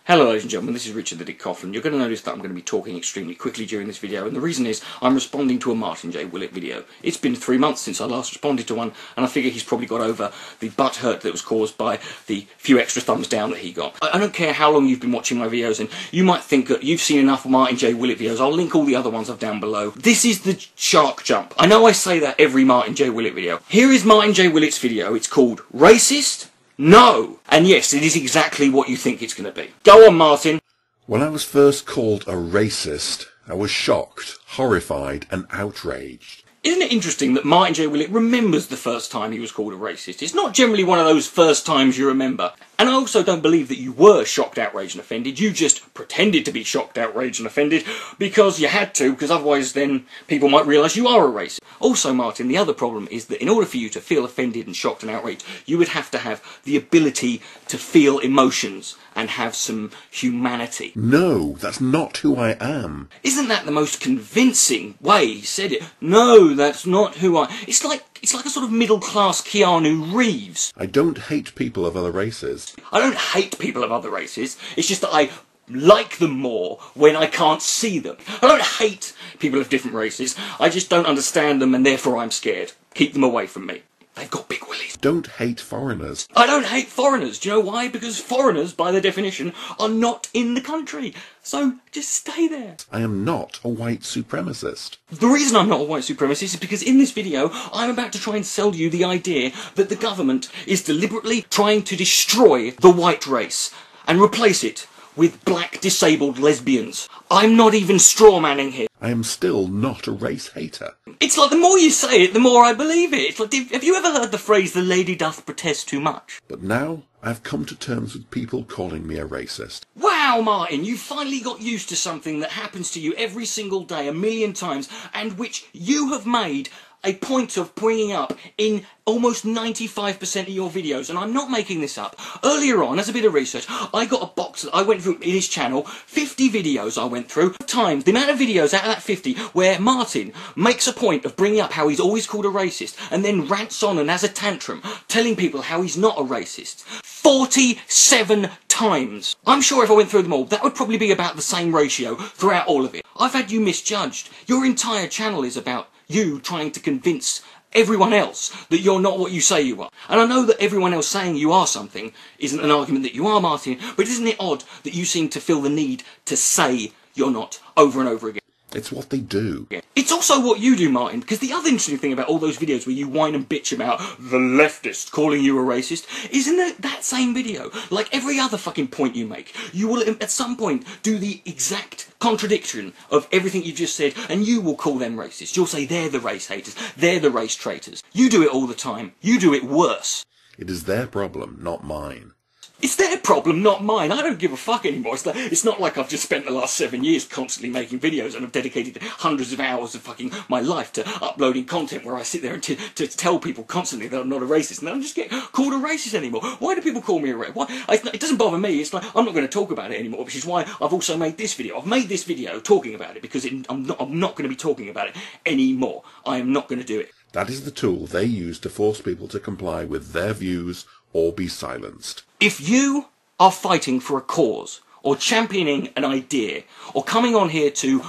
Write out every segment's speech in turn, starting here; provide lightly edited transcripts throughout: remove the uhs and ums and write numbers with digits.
Hello ladies and gentlemen, this is Richard the Dick Coughlan. You're going to notice that I'm going to be talking extremely quickly during this video, and the reason is I'm responding to a MartinJWillett video. It's been 3 months since I last responded to one, and I figure he's probably got over the butt hurt that was caused by the few extra thumbs down that he got. I don't care how long you've been watching my videos, and you might think that you've seen enough MartinJWillett videos. I'll link all the other ones I've down below. This is the shark jump. I know I say that every MartinJWillett video. Here is MartinJWillett's video. It's called Racist? No! And yes, it is exactly what you think it's going to be. Go on, Martin. When I was first called a racist, I was shocked, horrified and outraged. Isn't it interesting that MartinJWillett remembers the first time he was called a racist? It's not generally one of those first times you remember. And I also don't believe that you were shocked, outraged and offended. You just pretended to be shocked, outraged and offended because you had to, because otherwise then people might realise you are a racist. Also, Martin, the other problem is that in order for you to feel offended and shocked and outraged, you would have to have the ability to feel emotions and have some humanity. No, that's not who I am. Isn't that the most convincing way he said it? No, that's not who I... It's like a sort of middle-class Keanu Reeves. I don't hate people of other races. I don't hate people of other races. It's just that I like them more when I can't see them. I don't hate people of different races. I just don't understand them and therefore I'm scared. Keep them away from me. They've got big willies. Don't hate foreigners. I don't hate foreigners. Do you know why? Because foreigners, by their definition, are not in the country. So, just stay there. I am not a white supremacist. The reason I'm not a white supremacist is because in this video, I'm about to try and sell you the idea that the government is deliberately trying to destroy the white race and replace it with black disabled lesbians. I'm not even strawmanning here. I am still not a race hater. It's like the more you say it, the more I believe it. It's like, have you ever heard the phrase, the lady doth protest too much? But now I've come to terms with people calling me a racist. Wow, Martin, you finally got used to something that happens to you every single day, a million times, and which you have made a point of bringing up in almost 95% of your videos, and I'm not making this up. Earlier on, as a bit of research, I got a box that I went through in his channel, 50 videos I went through, times the amount of videos out of that 50 where Martin makes a point of bringing up how he's always called a racist, and then rants on and has a tantrum, telling people how he's not a racist. 47 times. I'm sure if I went through them all, that would probably be about the same ratio throughout all of it. I've had you misjudged. Your entire channel is about you trying to convince everyone else that you're not what you say you are. And I know that everyone else saying you are something isn't an argument that you are, Martin, but isn't it odd that you seem to feel the need to say you're not over and over again? It's what they do. It's also what you do, Martin, because the other interesting thing about all those videos where you whine and bitch about the leftists calling you a racist is in that same video, like every other fucking point you make, you will at some point do the exact contradiction of everything you've just said, and you will call them racist. You'll say they're the race haters, they're the race traitors. You do it all the time. You do it worse. It is their problem, not mine. It's their problem, not mine. I don't give a fuck anymore. It's not like I've just spent the last 7 years constantly making videos and I've dedicated hundreds of hours of fucking my life to uploading content where I sit there and to tell people constantly that I'm not a racist, and I don't just get called a racist anymore. Why do people call me a racist? It doesn't bother me. It's like I'm not going to talk about it anymore, which is why I've also made this video. I've made this video talking about it because I'm not going to be talking about it anymore. I am not going to do it. That is the tool they use to force people to comply with their views or be silenced. If you are fighting for a cause, or championing an idea, or coming on here to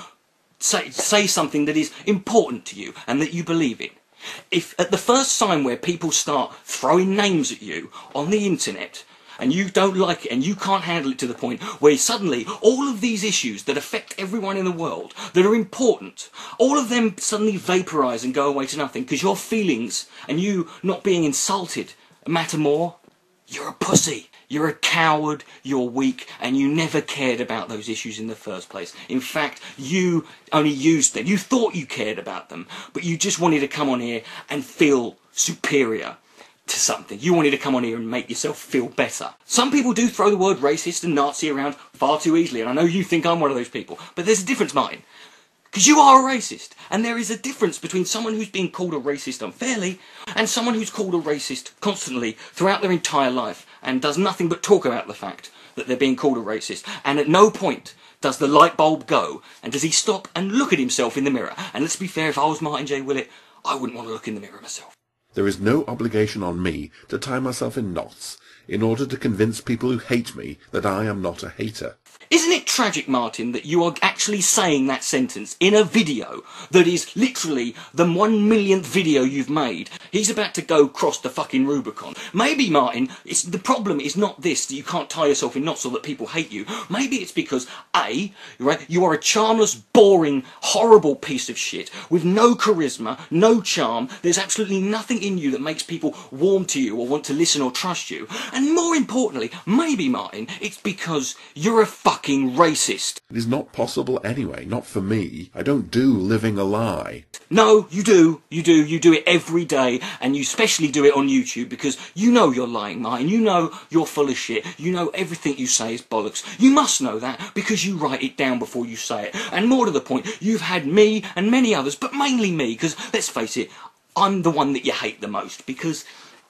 say something that is important to you and that you believe in, if at the first sign where people start throwing names at you on the internet, and you don't like it and you can't handle it to the point where suddenly all of these issues that affect everyone in the world, that are important, all of them suddenly vaporise and go away to nothing because your feelings and you not being insulted matter more, you're a pussy. You're a coward, you're weak, and you never cared about those issues in the first place. In fact, you only used them. You thought you cared about them, but you just wanted to come on here and feel superior to something. You wanted to come on here and make yourself feel better. Some people do throw the word racist and Nazi around far too easily, and I know you think I'm one of those people, but there's a difference, Martin. Because you are a racist, and there is a difference between someone who's being called a racist unfairly and someone who's called a racist constantly throughout their entire life and does nothing but talk about the fact that they're being called a racist, and at no point does the light bulb go and does he stop and look at himself in the mirror. And let's be fair, if I was MartinJWillett, I wouldn't want to look in the mirror myself. There is no obligation on me to tie myself in knots in order to convince people who hate me that I am not a hater. Isn't it tragic, Martin, that you are actually saying that sentence in a video that is literally the 1 millionth video you've made? He's about to go cross the fucking Rubicon. Maybe, Martin, the problem is not this, that you can't tie yourself in knots so that people hate you. Maybe it's because, A, right, you are a charmless, boring, horrible piece of shit with no charisma, no charm. There's absolutely nothing in you that makes people warm to you or want to listen or trust you. And more importantly, maybe, Martin, it's because you're a fucking racist. It is not possible anyway, not for me. I don't do living a lie. No, you do. You do it every day, and you especially do it on YouTube because you know you're lying, Martin. You know you're full of shit. You know everything you say is bollocks. You must know that because you write it down before you say it. And more to the point, you've had me and many others, but mainly me, because let's face it, I'm the one that you hate the most because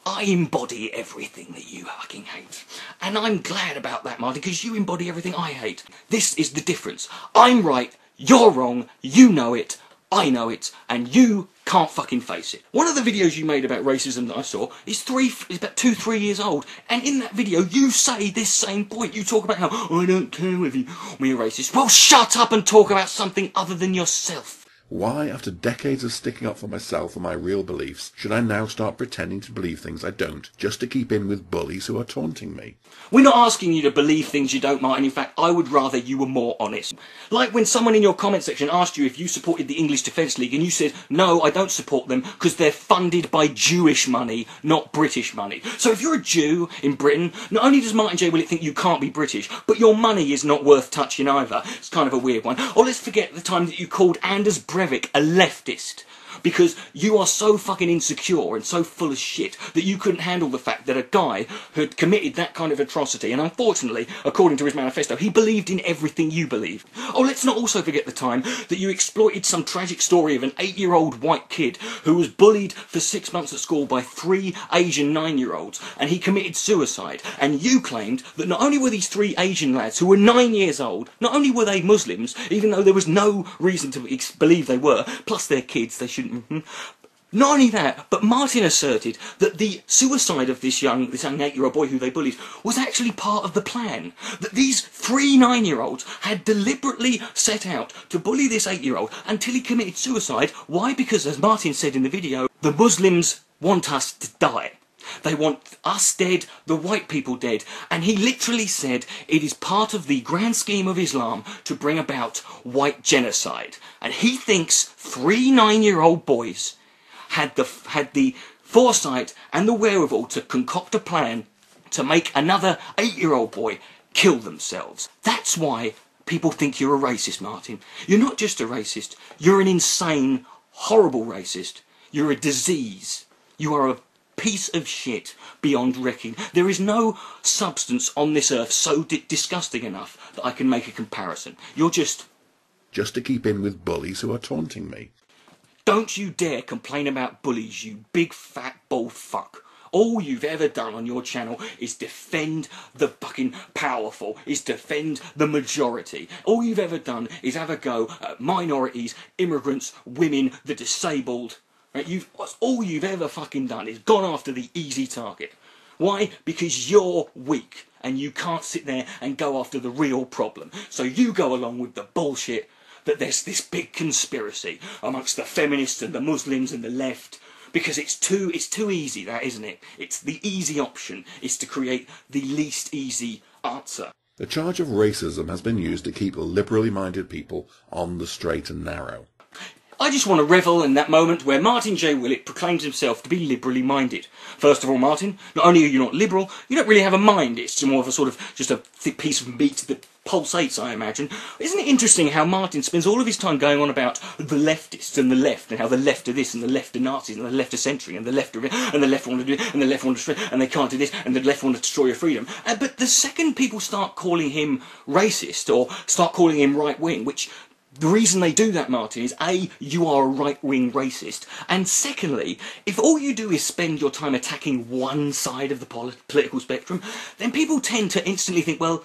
I embody everything that you fucking hate. And I'm glad about that, Martin, because you embody everything I hate. This is the difference. I'm right, you're wrong, you know it, I know it, and you can't fucking face it. One of the videos you made about racism that I saw is about 2-3 years old, and in that video you say this same point. You talk about how, I don't care if you're racist. Well, shut up and talk about something other than yourself. Why, after decades of sticking up for myself and my real beliefs, should I now start pretending to believe things I don't, just to keep in with bullies who are taunting me? We're not asking you to believe things you don't, Martin. In fact, I would rather you were more honest. Like when someone in your comment section asked you if you supported the English Defence League and you said, no, I don't support them because they're funded by Jewish money, not British money. So if you're a Jew in Britain, not only does MartinJWillett think you can't be British, but your money is not worth touching either. It's kind of a weird one. Or let's forget the time that you called Anders Breivik a leftist, because you are so fucking insecure and so full of shit that you couldn't handle the fact that a guy who had committed that kind of atrocity, and unfortunately, according to his manifesto, he believed in everything you believed. Oh, let's not also forget the time that you exploited some tragic story of an 8-year-old white kid who was bullied for 6 months at school by 3 Asian 9-year-olds, and he committed suicide. And you claimed that not only were these 3 Asian lads who were 9 years old, not only were they Muslims, even though there was no reason to believe they were, plus they're kids, they shouldn't. Not only that, but Martin asserted that the suicide of this young 8-year-old boy who they bullied was actually part of the plan. That these 3 9-year-olds had deliberately set out to bully this 8-year-old until he committed suicide. Why? Because, as Martin said in the video, the Muslims want us to die. They want us dead, the white people dead. And he literally said it is part of the grand scheme of Islam to bring about white genocide. And he thinks 3 9-year-old boys had the foresight and the wherewithal to concoct a plan to make another 8-year-old boy kill themselves. That's why people think you're a racist, Martin. You're not just a racist. You're an insane, horrible racist. You're a disease. You are a piece of shit beyond reckoning. There is no substance on this earth so disgusting enough that I can make a comparison. You're just to keep in with bullies who are taunting me. Don't you dare complain about bullies, you big fat bald fuck. All you've ever done on your channel is defend the fucking powerful, is defend the majority. All you've ever done is have a go at minorities, immigrants, women, the disabled. Right? All you've ever fucking done is gone after the easy target. Why? Because you're weak and you can't sit there and go after the real problem. So you go along with the bullshit that there's this big conspiracy amongst the feminists and the Muslims and the left. Because it's too easy, that, isn't it? It's the easy option is to create the least easy answer. The charge of racism has been used to keep liberally minded people on the straight and narrow. I just want to revel in that moment where MartinJWillett proclaims himself to be liberally minded. First of all, Martin, not only are you not liberal, you don't really have a mind. It's more of a sort of just a thick piece of meat that pulsates, I imagine. Isn't it interesting how Martin spends all of his time going on about the leftists and the left, and how the left are this and the left are Nazis and the left are censoring and the left are and the left want to do it and the left want to destroy and they can't do this and the left want to destroy your freedom. But the second people start calling him racist or start calling him right-wing, which the reason they do that, Martin, is A, you are a right-wing racist, and secondly, if all you do is spend your time attacking one side of the political spectrum, then people tend to instantly think, well,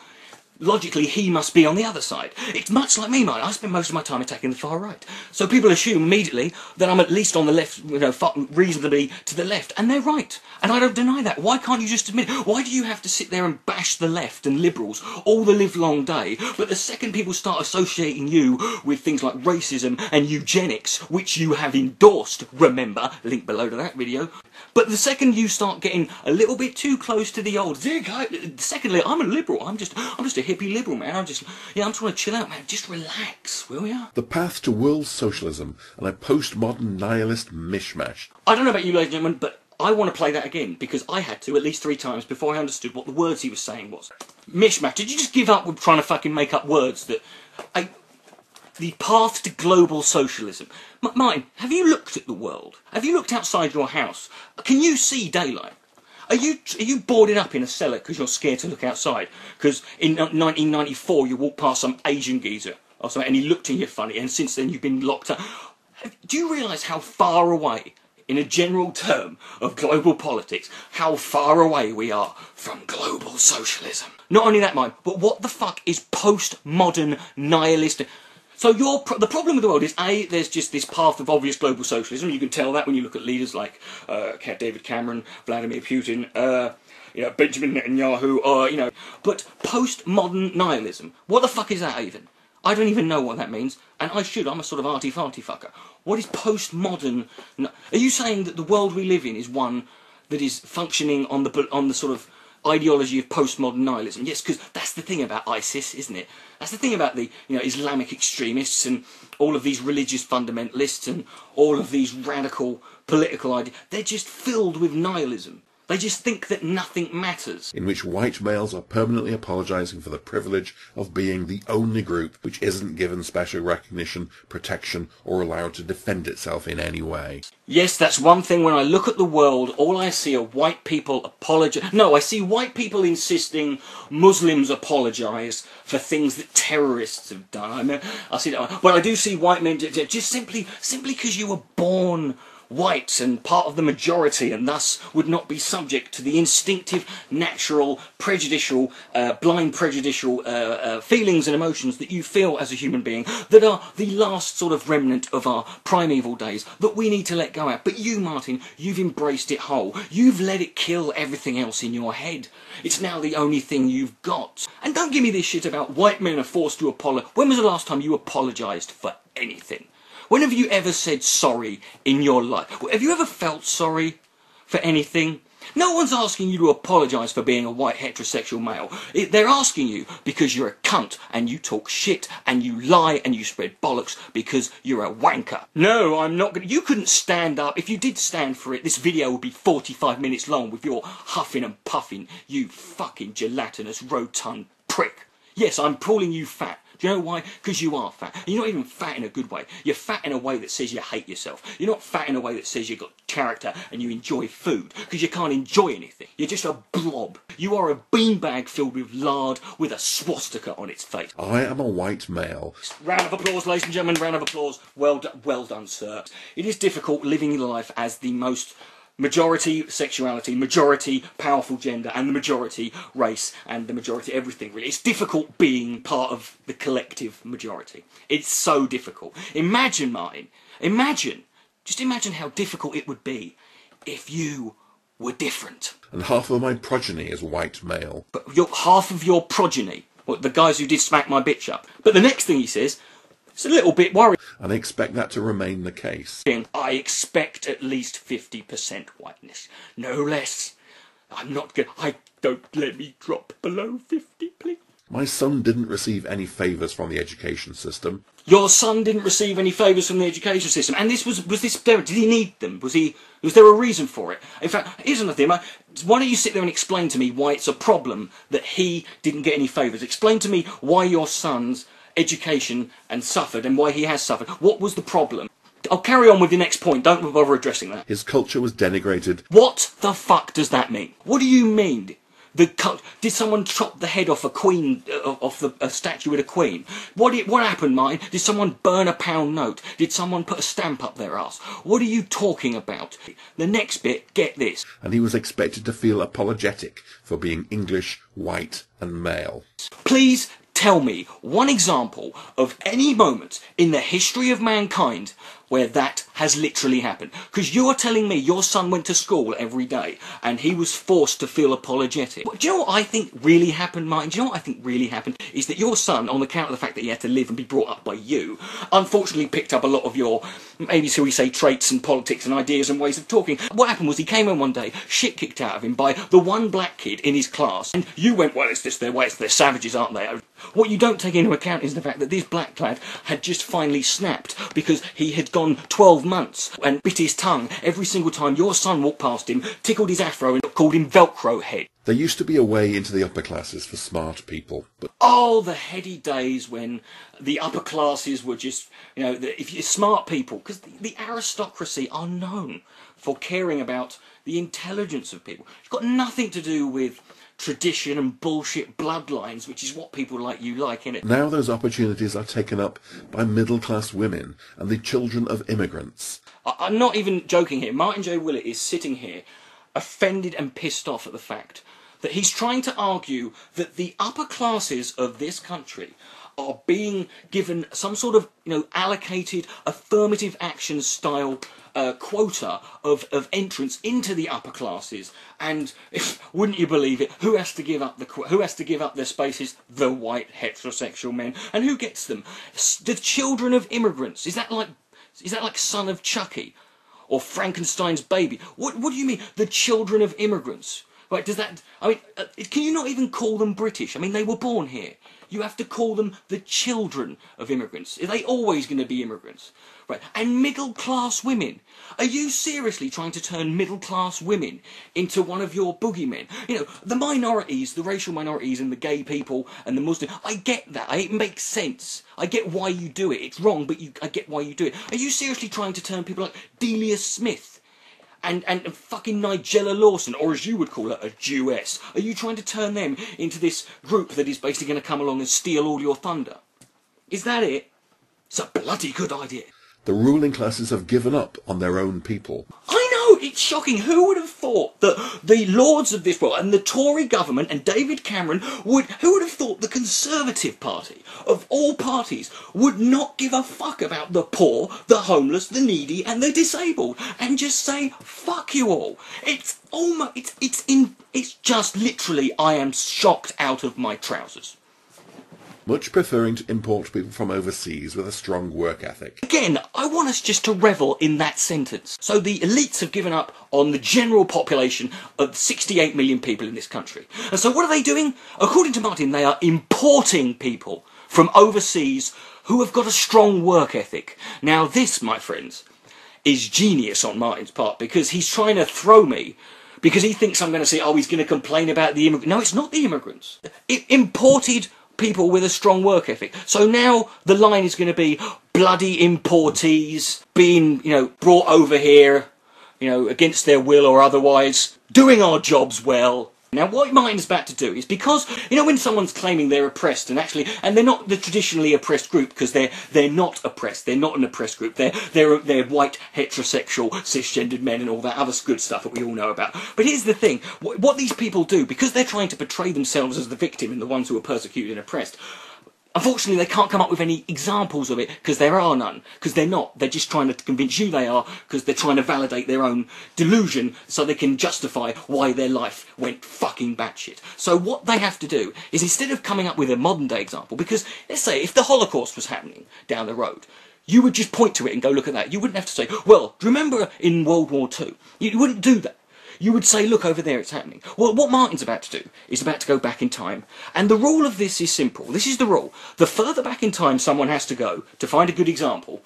logically he must be on the other side. It's much like me, man. I spend most of my time attacking the far right. So people assume immediately that I'm at least on the left, you know, reasonably to the left, and they're right. And I don't deny that. Why can't you just admit it? Why do you have to sit there and bash the left and liberals all the livelong day, but the second people start associating you with things like racism and eugenics, which you have endorsed, remember, link below to that video, but the second you start getting a little bit too close to the old Zig, secondly, I'm a liberal, I'm just a hippie liberal, man. I'm just trying to chill out, man. Just relax, will ya? The path to world socialism and a postmodern nihilist mishmash. I don't know about you, ladies and gentlemen, but I want to play that again, because I had to at least 3 times before I understood what the words he was saying was. Mishmash. Did you just give up with trying to fucking make up words that... The path to global socialism. Martin, have you looked at the world? Have you looked outside your house? Can you see daylight? Are you boarded up in a cellar because you're scared to look outside? Because in 1994 you walked past some Asian geezer or something and he looked at you funny, and since then you've been locked up. Do you realise how far away, in a general term of global politics, how far away we are from global socialism? Not only that, Martin, but what the fuck is postmodern nihilistic? So the problem with the world is, A, there's just this path of obvious global socialism. You can tell that when you look at leaders like David Cameron, Vladimir Putin, Benjamin Netanyahu, But postmodern nihilism, what the fuck is that even? I don't even know what that means, and I'm a sort of arty-farty fucker. What is postmodern? Are you saying that the world we live in is one that is functioning on the sort of ideology of postmodern nihilism? Yes, because that's the thing about ISIS, isn't it? That's the thing about the Islamic extremists and all of these religious fundamentalists and all of these radical political ideas. They're just filled with nihilism. They just think that nothing matters. In which white males are permanently apologising for the privilege of being the only group which isn't given special recognition, protection, or allowed to defend itself in any way. Yes, that's one thing. When I look at the world, all I see are white people apologise. No, I see white people insisting Muslims apologise for things that terrorists have done. I see that. But I do see white men just simply because you were born white and part of the majority and thus would not be subject to the instinctive, natural, prejudicial, blind prejudicial feelings and emotions that you feel as a human being, that are the last sort of remnant of our primeval days that we need to let go at. But you, Martin, you've embraced it whole. You've let it kill everything else in your head. It's now the only thing you've got. And don't give me this shit about white men are forced to apologise. When was the last time you apologised for anything? When have you ever said sorry in your life? Have you ever felt sorry for anything? No one's asking you to apologise for being a white heterosexual male. They're asking you because you're a cunt and you talk shit and you lie and you spread bollocks because you're a wanker. No, I'm not gonna... You couldn't stand up. If you did stand for it, this video would be 45 minutes long with your huffing and puffing, you fucking gelatinous rotund prick. Yes, I'm calling you fat. Do you know why? Because you are fat. And you're not even fat in a good way. You're fat in a way that says you hate yourself. You're not fat in a way that says you've got character and you enjoy food, because you can't enjoy anything. You're just a blob. You are a beanbag filled with lard with a swastika on its face. I am a white male. Round of applause, ladies and gentlemen, round of applause. Well done, sir. It is difficult living your life as the most majority sexuality, majority powerful gender, and the majority race, and the majority everything, really. It's difficult being part of the collective majority. It's so difficult. Imagine, Martin, just imagine how difficult it would be if you were different. And half of my progeny is white male. But half of your progeny, well, the guys who did smack my bitch up. But the next thing he says, it's a little bit worrying. And I expect that to remain the case. I expect at least 50% whiteness. No less. Don't let me drop below 50, please. My son didn't receive any favours from the education system. Your son didn't receive any favours from the education system. And did he need them? Was there a reason for it? In fact, here's another thing. Why don't you sit there and explain to me why it's a problem that he didn't get any favours? Explain to me why your son's education and suffered, and why he has suffered. What was the problem? I'll carry on with the next point. Don't bother addressing that. His culture was denigrated. What the fuck does that mean? What do you mean? Did someone chop the head off a queen, off a statue with a queen? What happened, Martin? Did someone burn a pound note? Did someone put a stamp up their ass? What are you talking about? The next bit, get this. And he was expected to feel apologetic for being English, white and male. Please tell me one example of any moment in the history of mankind where that has literally happened. Because you're telling me your son went to school every day and he was forced to feel apologetic. Do you know what I think really happened, Martin? Do you know what I think really happened? Is that your son, on account of the fact that he had to live and be brought up by you, unfortunately picked up a lot of your, maybe shall we say, traits and politics and ideas and ways of talking. What happened was he came in one day, shit kicked out of him by the one black kid in his class, and you went, well, it's just their way, they're savages, aren't they? What you don't take into account is the fact that this black lad had just finally snapped because he had gone 12 months and bit his tongue every single time your son walked past him, tickled his afro and called him Velcro head. There used to be a way into the upper classes for smart people, but... Oh, the heady days when the upper classes were just, you know, if you're smart people, because the aristocracy are known for caring about the intelligence of people. It's got nothing to do with tradition and bullshit bloodlines, which is what people like you like, innit? Now those opportunities are taken up by middle-class women and the children of immigrants. I'm not even joking here. MartinJWillett is sitting here offended and pissed off at the fact that he's trying to argue that the upper classes of this country are being given some sort of, you know, allocated affirmative action style quota of entrance into the upper classes, and wouldn't you believe it, who has to give up their spaces? The white heterosexual men. And who gets them? The children of immigrants. Is that like Son of Chucky or Frankenstein's baby? What do you mean, the children of immigrants? Right, does that... I mean, can you not even call them British? I mean, they were born here. You have to call them the children of immigrants. Are they always going to be immigrants? Right, and middle-class women. Are you seriously trying to turn middle-class women into one of your boogeymen? You know, the minorities, the racial minorities and the gay people and the Muslim... I get that. It makes sense. I get why you do it. It's wrong, but I get why you do it. Are you seriously trying to turn people like Delia Smith and fucking Nigella Lawson, or as you would call her, a Jewess? Are you trying to turn them into this group that is basically going to come along and steal all your thunder? Is that it? It's a bloody good idea. The ruling classes have given up on their own people. I know, it's shocking. Who would have thought that the lords of this world and the Tory government and David Cameron who would have thought the Conservative Party, of all parties, would not give a fuck about the poor, the homeless, the needy and the disabled, and just say, fuck you all. It's just literally, I am shocked out of my trousers. Much preferring to import people from overseas with a strong work ethic. Again, I want us just to revel in that sentence. So the elites have given up on the general population of 68 million people in this country. And so what are they doing? According to Martin, they are importing people from overseas who have got a strong work ethic. Now this, my friends, is genius on Martin's part, because he's trying to throw me, because he thinks I'm going to say, oh, he's going to complain about the immigrants. No, it's not the immigrants. Imported people with a strong work ethic. So now the line is going to be bloody importees being, you know, brought over here, you know, against their will or otherwise, doing our jobs well. Now what Martin's about to do is, because, you know, when someone's claiming they're oppressed and they're not the traditionally oppressed group, because they're not oppressed, they're not an oppressed group, they're white, heterosexual, cisgendered men and all that other good stuff that we all know about. But here's the thing, what these people do, because they're trying to portray themselves as the victim and the ones who are persecuted and oppressed, unfortunately, they can't come up with any examples of it, because there are none. Because they're not. They're just trying to convince you they are, because they're trying to validate their own delusion so they can justify why their life went fucking batshit. So what they have to do is, instead of coming up with a modern day example, because let's say if the Holocaust was happening down the road, you would just point to it and go, look at that. You wouldn't have to say, well, do you remember in World War II? You wouldn't do that. You would say, look, over there, it's happening. Well, what Martin's about to do is about to go back in time. And the rule of this is simple. This is the rule. The further back in time someone has to go to find a good example,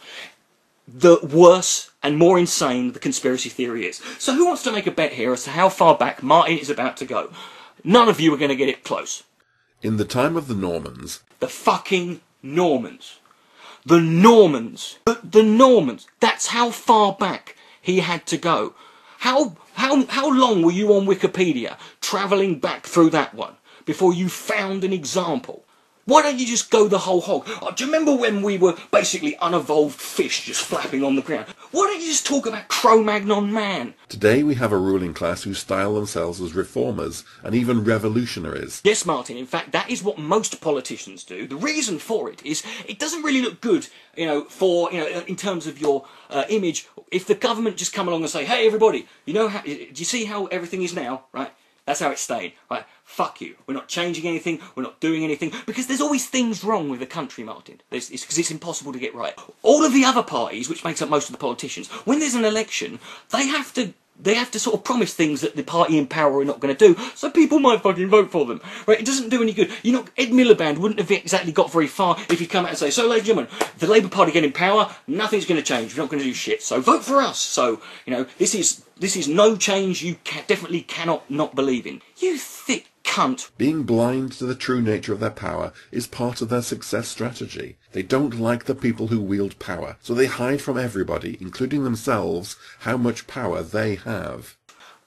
the worse and more insane the conspiracy theory is. So who wants to make a bet here as to how far back Martin is about to go? None of you are going to get it close. In the time of the Normans... The fucking Normans. The Normans. The Normans. That's how far back he had to go. How How long were you on Wikipedia travelling back through that one before you found an example? Why don't you just go the whole hog? Oh, do you remember when we were basically unevolved fish just flapping on the ground? Why don't you just talk about Cro-Magnon man? Today we have a ruling class who style themselves as reformers and even revolutionaries. Yes, Martin, in fact, that is what most politicians do. The reason for it is it doesn't really look good, in terms of your image, if the government just come along and say, hey, everybody, do you see how everything is now, right? That's how it's staying, right? Fuck you. We're not changing anything. We're not doing anything. Because there's always things wrong with the country, Martin. It's because it's impossible to get right. All of the other parties, which makes up most of the politicians, when there's an election, they have to sort of promise things that the party in power are not going to do, so people might fucking vote for them. Right? It doesn't do any good. Ed Miliband wouldn't have exactly got very far if he'd come out and say, so, ladies and gentlemen, if the Labour Party get in power, nothing's going to change. We're not going to do shit. So vote for us. So, this is no change you definitely cannot not believe in. You thick cunt. Being blind to the true nature of their power is part of their success strategy. They don't like the people who wield power, so they hide from everybody, including themselves, how much power they have.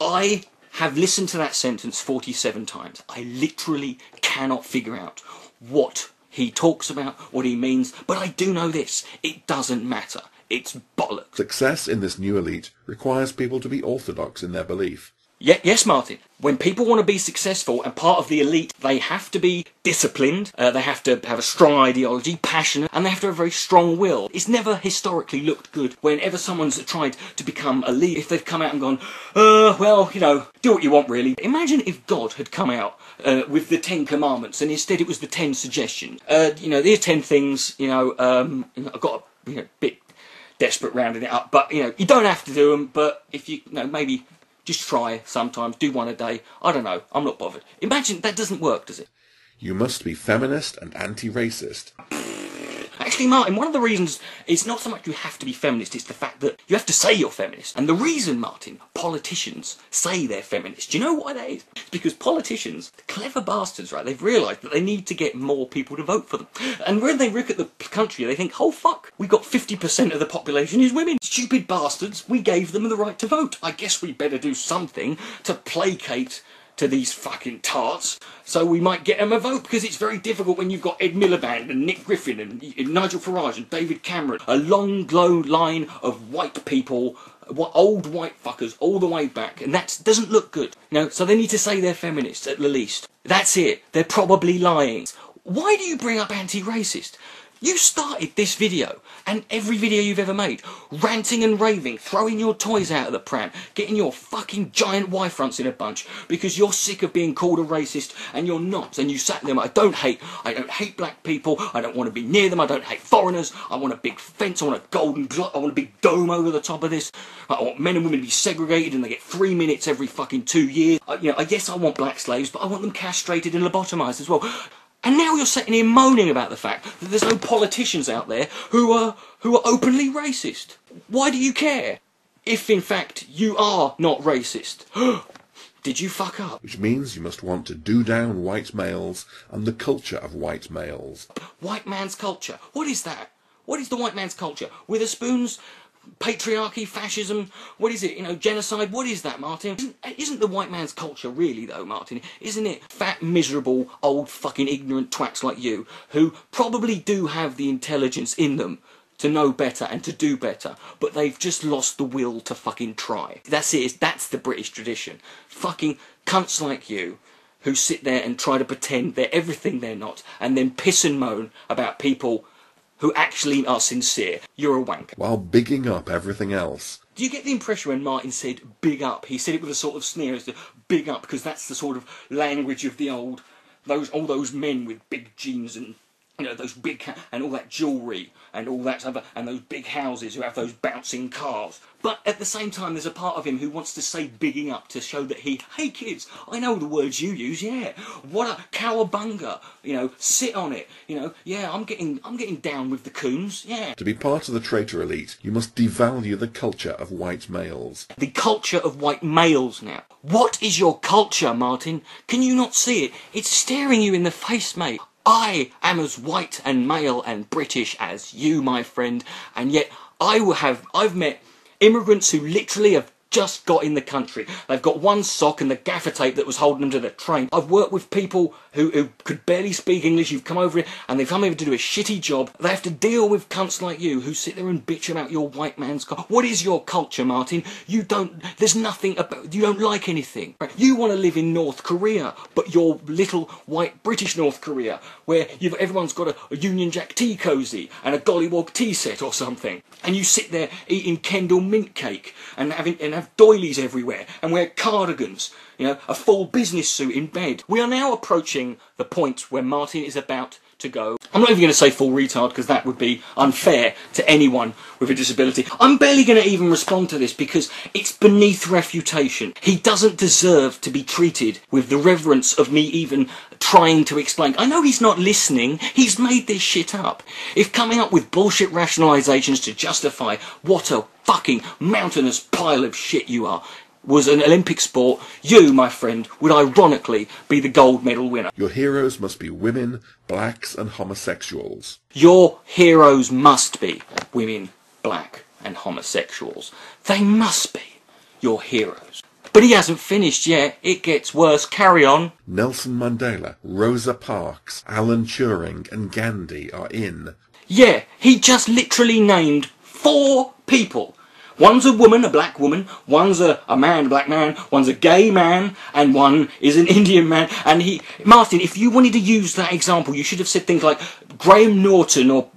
I have listened to that sentence 47 times. I literally cannot figure out what he talks about, what he means, but I do know this. It doesn't matter. It's bollocks. Success in this new elite requires people to be orthodox in their belief. Yes, Martin. When people want to be successful and part of the elite, they have to be disciplined, they have to have a strong ideology, passionate, and they have to have a very strong will. It's never historically looked good whenever someone's tried to become elite, if they've come out and gone, do what you want, really. Imagine if God had come out with the 10 Commandments and instead it was the 10 suggestions. These 10 things, I've got a bit desperate rounding it up, but, you don't have to do them, but if you maybe just try sometimes, do one a day. I don't know, I'm not bothered. Imagine that doesn't work, does it? You must be feminist and anti-racist. Actually, Martin, one of the reasons it's not so much you have to be feminist, it's the fact that you have to say you're feminist. And the reason, Martin, politicians say they're feminist, do you know why that is? It's because politicians, clever bastards, right, they've realised that they need to get more people to vote for them. And when they look at the country, they think, oh fuck, we got 50% of the population is women. Stupid bastards, we gave them the right to vote. I guess we better do something to placate to these fucking tarts, so we might get them a vote, because it's very difficult when you've got Ed Miliband and Nick Griffin and Nigel Farage and David Cameron, a long, low line of white people, old white fuckers all the way back, and that doesn't look good. So they need to say they're feminists at the least. That's it. They're probably lying. Why do you bring up anti-racist? You started this video, and every video you've ever made, ranting and raving, throwing your toys out of the pram, getting your fucking giant Y-fronts in a bunch, because you're sick of being called a racist, and you're not, and you sat there, I don't hate black people, I don't want to be near them, I don't hate foreigners, I want a big fence, I want a golden, I want a big dome over the top of this, I want men and women to be segregated, and they get 3 minutes every fucking 2 years, I guess I want black slaves, but I want them castrated and lobotomised as well. And now you're sitting here moaning about the fact that there's no politicians out there who are openly racist. Why do you care? If in fact you are not racist. Did you fuck up? Which means you must want to do down white males and the culture of white males. White man's culture. What is that? What is the white man's culture? Witherspoons? Patriarchy, fascism, what is it, genocide, what is that, Martin? Isn't the white man's culture really, though, Martin? Isn't it fat, miserable, old fucking ignorant twats like you, who probably do have the intelligence in them to know better and to do better, but they've just lost the will to fucking try. That's it, that's the British tradition. Fucking cunts like you, who sit there and try to pretend they're everything they're not, and then piss and moan about people who actually are sincere. You're a wanker. While bigging up everything else. Do you get the impression when Martin said big up, he said it with a sort of sneer as to big up, because that's the sort of language of the all those men with big jeans and those big and all that jewellery and all that other, and those big houses who have those bouncing cars. But at the same time, there's a part of him who wants to say bigging up to show that hey kids, I know the words you use, yeah. What a cowabunga, sit on it, yeah, I'm getting down with the coons, yeah. To be part of the traitor elite, you must devalue the culture of white males. The culture of white males now. What is your culture, Martin? Can you not see it? It's staring you in the face, mate. I am as white and male and British as you, my friend, and yet I've met immigrants who literally have just got in the country. They've got one sock and the gaffer tape that was holding them to the train. I've worked with people who could barely speak English. You've come over here and they've come over to do a shitty job. They have to deal with cunts like you who sit there and bitch about your white man's culture. What is your culture, Martin? There's nothing about, you don't like anything. Right? You want to live in North Korea, but you're little white British North Korea, where everyone's got a Union Jack tea cosy and a Gollywog tea set or something. And you sit there eating Kendall mint cake and have doilies everywhere and wear cardigans, you know, a full business suit in bed. We are now approaching the point where Martin is about to go. I'm not even going to say full retard because that would be unfair to anyone with a disability. I'm barely going to even respond to this because it's beneath refutation. He doesn't deserve to be treated with the reverence of me even trying to explain. I know he's not listening. He's made this shit up. If coming up with bullshit rationalisations to justify what a fucking mountainous pile of shit you are was an Olympic sport, you, my friend, would ironically be the gold medal winner. Your heroes must be women, blacks and homosexuals. Your heroes must be women, black and homosexuals. They must be your heroes. But he hasn't finished yet. It gets worse. Carry on. Nelson Mandela, Rosa Parks, Alan Turing and Gandhi are in. Yeah, he just literally named 4 people. One's a woman, a black woman, one's a man, a black man, one's a gay man, and one is an Indian man. And Martin, if you wanted to use that example, you should have said things like Graham Norton or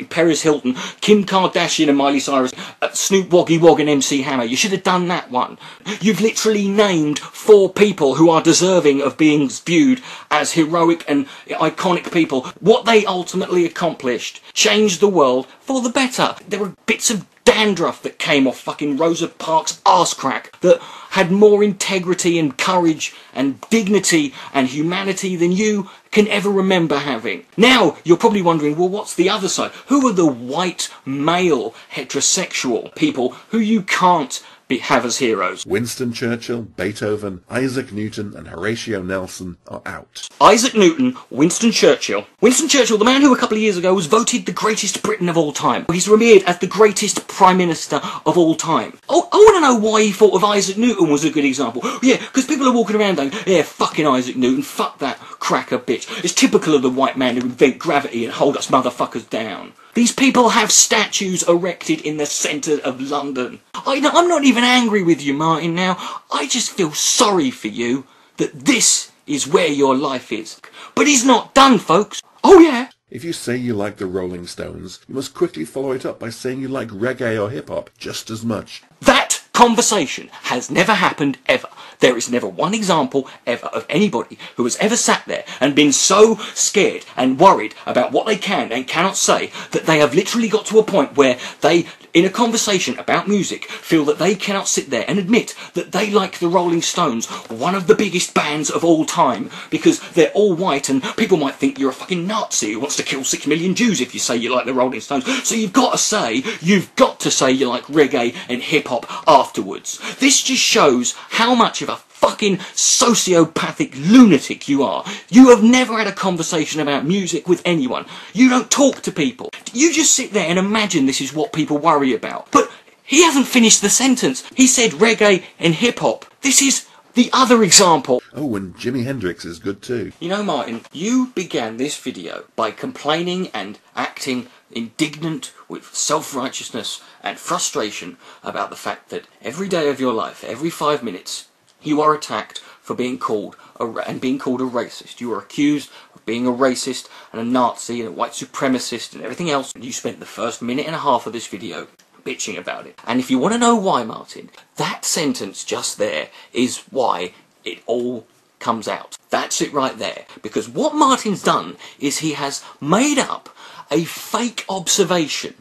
Paris Hilton, Kim Kardashian and Miley Cyrus, Snoop Woggy Wog and MC Hammer. You should have done that one. You've literally named 4 people who are deserving of being viewed as heroic and iconic people. What they ultimately accomplished changed the world for the better. There were bits of dandruff that came off fucking Rosa Parks' arse crack that had more integrity and courage and dignity and humanity than you can ever remember having. Now you're probably wondering, well, what's the other side? Who are the white male heterosexual people who you can't have as heroes? Winston Churchill, Beethoven, Isaac Newton and Horatio Nelson are out. Isaac Newton, Winston Churchill, the man who a couple of years ago was voted the greatest Briton of all time. He's revered as the greatest Prime Minister of all time. Oh, I want to know why he thought of Isaac Newton was a good example. Yeah, because people are walking around going, yeah, fucking Isaac Newton, fuck that cracker bitch. It's typical of the white man to invent gravity and hold us motherfuckers down. These people have statues erected in the centre of London. I'm not even angry with you, Martin, now. I just feel sorry for you that this is where your life is. But he's not done, folks. Oh, yeah. If you say you like the Rolling Stones, you must quickly follow it up by saying you like reggae or hip-hop just as much. That conversation has never happened ever. There is never one example ever of anybody who has ever sat there and been so scared and worried about what they can and cannot say that they have literally got to a point where they, in a conversation about music, feel that they cannot sit there and admit that they like the Rolling Stones, one of the biggest bands of all time, because they're all white and people might think you're a fucking Nazi who wants to kill 6 million Jews if you say you like the Rolling Stones. So you've got to say you like reggae and hip-hop afterwards. This just shows how much of a fucking sociopathic lunatic you are. You have never had a conversation about music with anyone. You don't talk to people. You just sit there and imagine this is what people worry about. But he hasn't finished the sentence. He said reggae and hip-hop. This is the other example. Oh, and Jimi Hendrix is good too. You know, Martin, you began this video by complaining and acting indignant with self-righteousness and frustration about the fact that every day of your life, every 5 minutes, you are attacked for being called a racist. You are accused of being a racist and a Nazi and a white supremacist and everything else. And you spent the first minute and a half of this video bitching about it. And if you want to know why, Martin, that sentence just there is why it all comes out. That's it right there. Because what Martin's done is he has made up a fake observation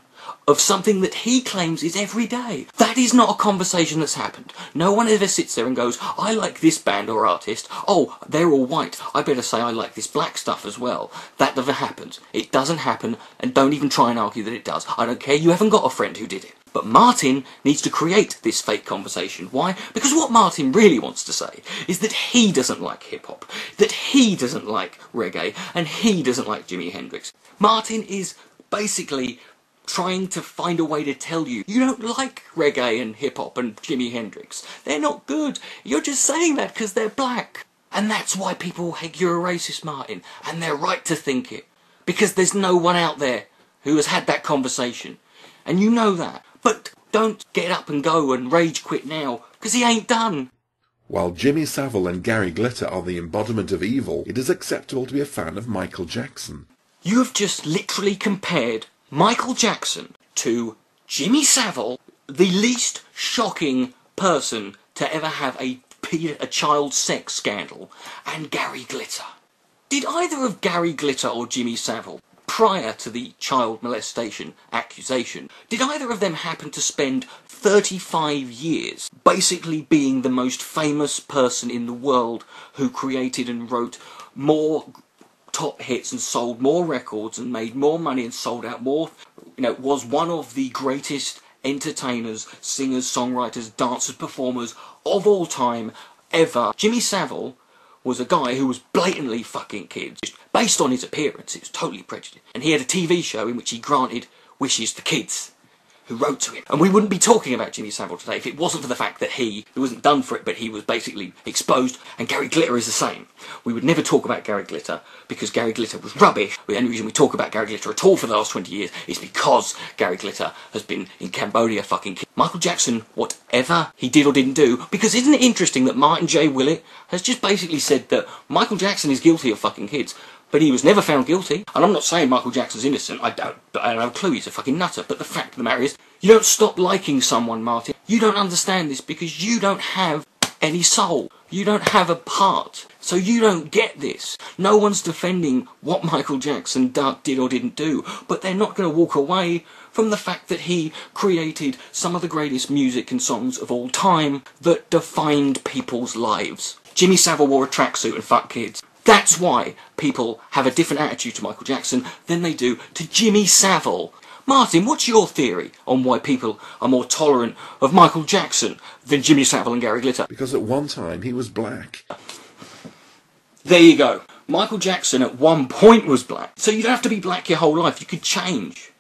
of something that he claims is every day. That is not a conversation that's happened. No one ever sits there and goes, I like this band or artist. Oh, they're all white. I better say I like this black stuff as well. That never happens. It doesn't happen, and don't even try and argue that it does. I don't care. You haven't got a friend who did it. But Martin needs to create this fake conversation. Why? Because what Martin really wants to say is that he doesn't like hip-hop, that he doesn't like reggae, and he doesn't like Jimi Hendrix. Martin is basically trying to find a way to tell you you don't like reggae and hip-hop and Jimi Hendrix. They're not good. You're just saying that because they're black. And that's why people think you're a racist, Martin. And they're right to think it. Because there's no one out there who has had that conversation. And you know that. But don't get up and go and rage quit now, because he ain't done. While Jimmy Savile and Gary Glitter are the embodiment of evil, it is acceptable to be a fan of Michael Jackson. You have just literally compared Michael Jackson to Jimmy Savile, the least shocking person to ever have a child sex scandal, and Gary Glitter. Did either of Gary Glitter or Jimmy Savile, prior to the child molestation accusation, did either of them happen to spend 35 years basically being the most famous person in the world who created and wrote more top hits and sold more records and made more money and sold out more, was one of the greatest entertainers, singers, songwriters, dancers, performers of all time ever? Jimmy Savile was a guy who was blatantly fucking kids. Based on his appearance, it was totally prejudiced. And he had a TV show in which he granted wishes to kids who wrote to him. And we wouldn't be talking about Jimmy Savile today if it wasn't for the fact that he wasn't done for it, but he was basically exposed. And Gary Glitter is the same. We would never talk about Gary Glitter because Gary Glitter was rubbish. The only reason we talk about Gary Glitter at all for the last 20 years is because Gary Glitter has been in Cambodia fucking kids. Michael Jackson, whatever he did or didn't do, because isn't it interesting that MartinJWillett has just basically said that Michael Jackson is guilty of fucking kids, but he was never found guilty. And I'm not saying Michael Jackson's innocent, I don't have a clue, he's a fucking nutter, but the fact of the matter is, you don't stop liking someone, Martin. You don't understand this because you don't have any soul. You don't have a heart. So you don't get this. No one's defending what Michael Jackson did or didn't do, but they're not going to walk away from the fact that he created some of the greatest music and songs of all time that defined people's lives. Jimmy Savile wore a tracksuit and fucked kids. That's why people have a different attitude to Michael Jackson than they do to Jimmy Savile. Martin, what's your theory on why people are more tolerant of Michael Jackson than Jimmy Savile and Gary Glitter? Because at one time he was black. There you go. Michael Jackson at one point was black. So you don't have to be black your whole life. You could change.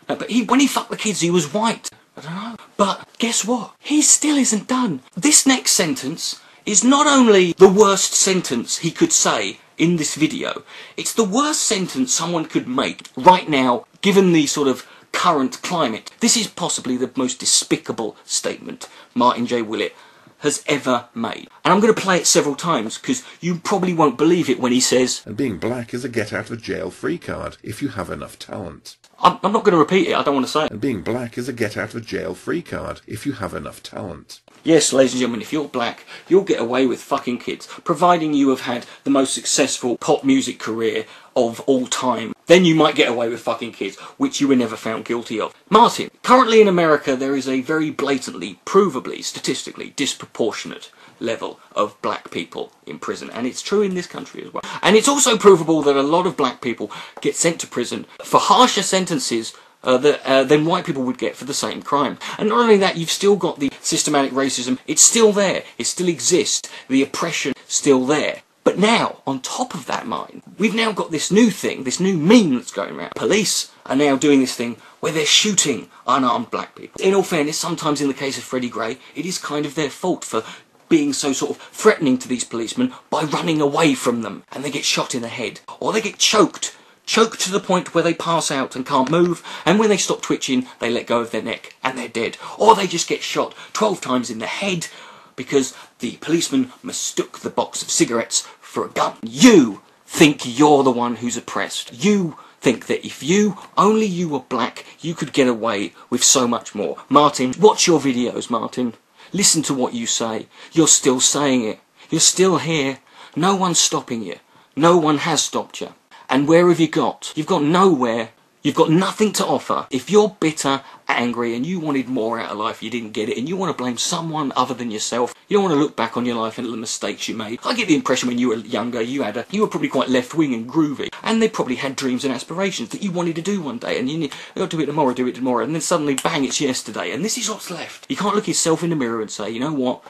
No, but when he fucked the kids, he was white. I don't know. But guess what? He still isn't done. This next sentence is not only the worst sentence he could say in this video, it's the worst sentence someone could make right now, given the sort of current climate. This is possibly the most despicable statement MartinJWillett has ever made. And I'm going to play it several times, because you probably won't believe it when he says, And being black is a get-out-of-jail-free card, if you have enough talent. I'm not going to repeat it, I don't want to say it. And being black is a get-out-of-jail-free card, if you have enough talent. Yes, ladies and gentlemen, if you're black, you'll get away with fucking kids, providing you have had the most successful pop music career of all time. Then you might get away with fucking kids, which you were never found guilty of. Martin, currently in America there is a very blatantly, provably, statistically disproportionate level of black people in prison, and it's true in this country as well. And it's also provable that a lot of black people get sent to prison for harsher sentences than white people would get for the same crime. And not only that, you've still got the systematic racism. It's still there. It still exists. The oppression still there. But now, on top of that, Martin, we've now got this new thing, this new meme that's going around. Police are now doing this thing where they're shooting unarmed black people. In all fairness, sometimes in the case of Freddie Gray, it is kind of their fault for being so sort of threatening to these policemen by running away from them, and they get shot in the head, or they get choked to the point where they pass out and can't move, and when they stop twitching, they let go of their neck and they're dead. Or they just get shot 12 times in the head because the policeman mistook the box of cigarettes for a gun. You think you're the one who's oppressed. You think that if only you were black, you could get away with so much more. Martin, watch your videos, Martin. Listen to what you say. You're still saying it. You're still here. No one's stopping you. No one has stopped you. And where have you got? You've got nowhere. You've got nothing to offer. If you're bitter, angry, and you wanted more out of life, you didn't get it, and you want to blame someone other than yourself, you don't want to look back on your life and the mistakes you made. I get the impression when you were younger, you were probably quite left-wing and groovy, and they probably had dreams and aspirations that you wanted to do one day, and you got to do it tomorrow, and then suddenly, bang, it's yesterday, and this is what's left. You can't look yourself in the mirror and say, you know what,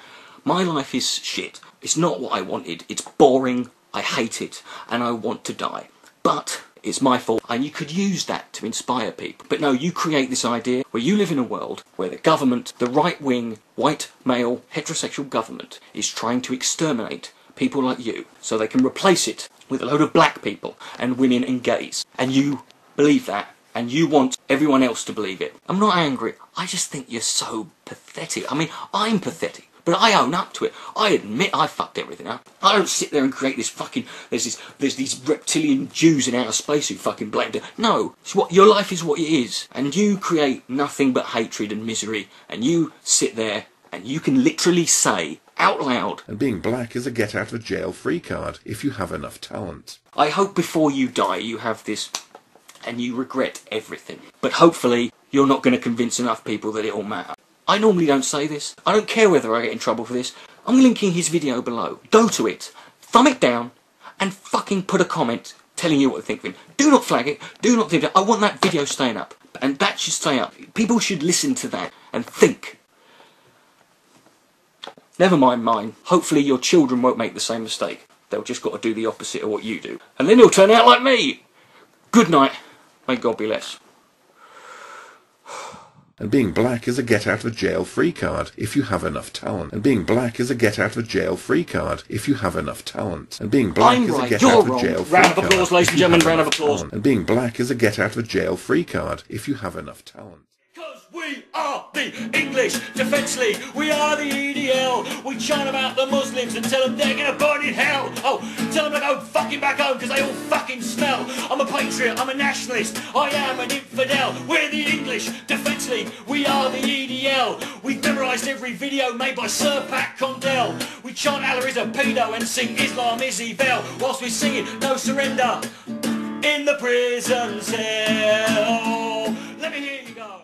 my life is shit. It's not what I wanted. It's boring. I hate it, and I want to die. But It's my fault. And you could use that to inspire people. But no, you create this idea where you live in a world where the government, the right-wing, white, male, heterosexual government, is trying to exterminate people like you so they can replace it with a load of black people and women and gays. And you believe that, and you want everyone else to believe it. I'm not angry. I just think you're so pathetic. I mean, I'm pathetic, but I own up to it. I admit I fucked everything up. I don't sit there and create this fucking... There's these reptilian Jews in outer space who fucking blame it. No, it's what your life is what it is, and you create nothing but hatred and misery. And you sit there and you can literally say out loud, and being black is a get-out-of-jail-free card if you have enough talent. I hope before you die you have this and you regret everything. But hopefully you're not going to convince enough people that it all matters. I normally don't say this. I don't care whether I get in trouble for this. I'm linking his video below. Go to it, thumb it down, and fucking put a comment telling you what to think of him. Do not flag it. Do not think that. I want that video staying up. And that should stay up. People should listen to that and think. Never mind mine. Hopefully your children won't make the same mistake. They'll just got to do the opposite of what you do. And then they'll turn out like me. Good night. May God be less. And being black is a get-out-of-jail-free card if you have enough talent. And being black is a get-out-of-jail-free card if you have enough talent. And being black is a get-out-of-jail-free card. Round of applause, ladies and gentlemen, round of applause. And being black is a get-out-of-jail-free card if you have enough talent. We are the English Defence League. We are the EDL. We chant about the Muslims and tell them they're going to burn in hell. Oh, tell them to go fucking back home because they all fucking smell. I'm a patriot. I'm a nationalist. I am an infidel. We're the English Defence League. We are the EDL. We've memorised every video made by Sir Pat Condell. We chant Allah is a pedo and sing Islam is evil whilst we're singing No Surrender in the prison cell. Let me hear you go.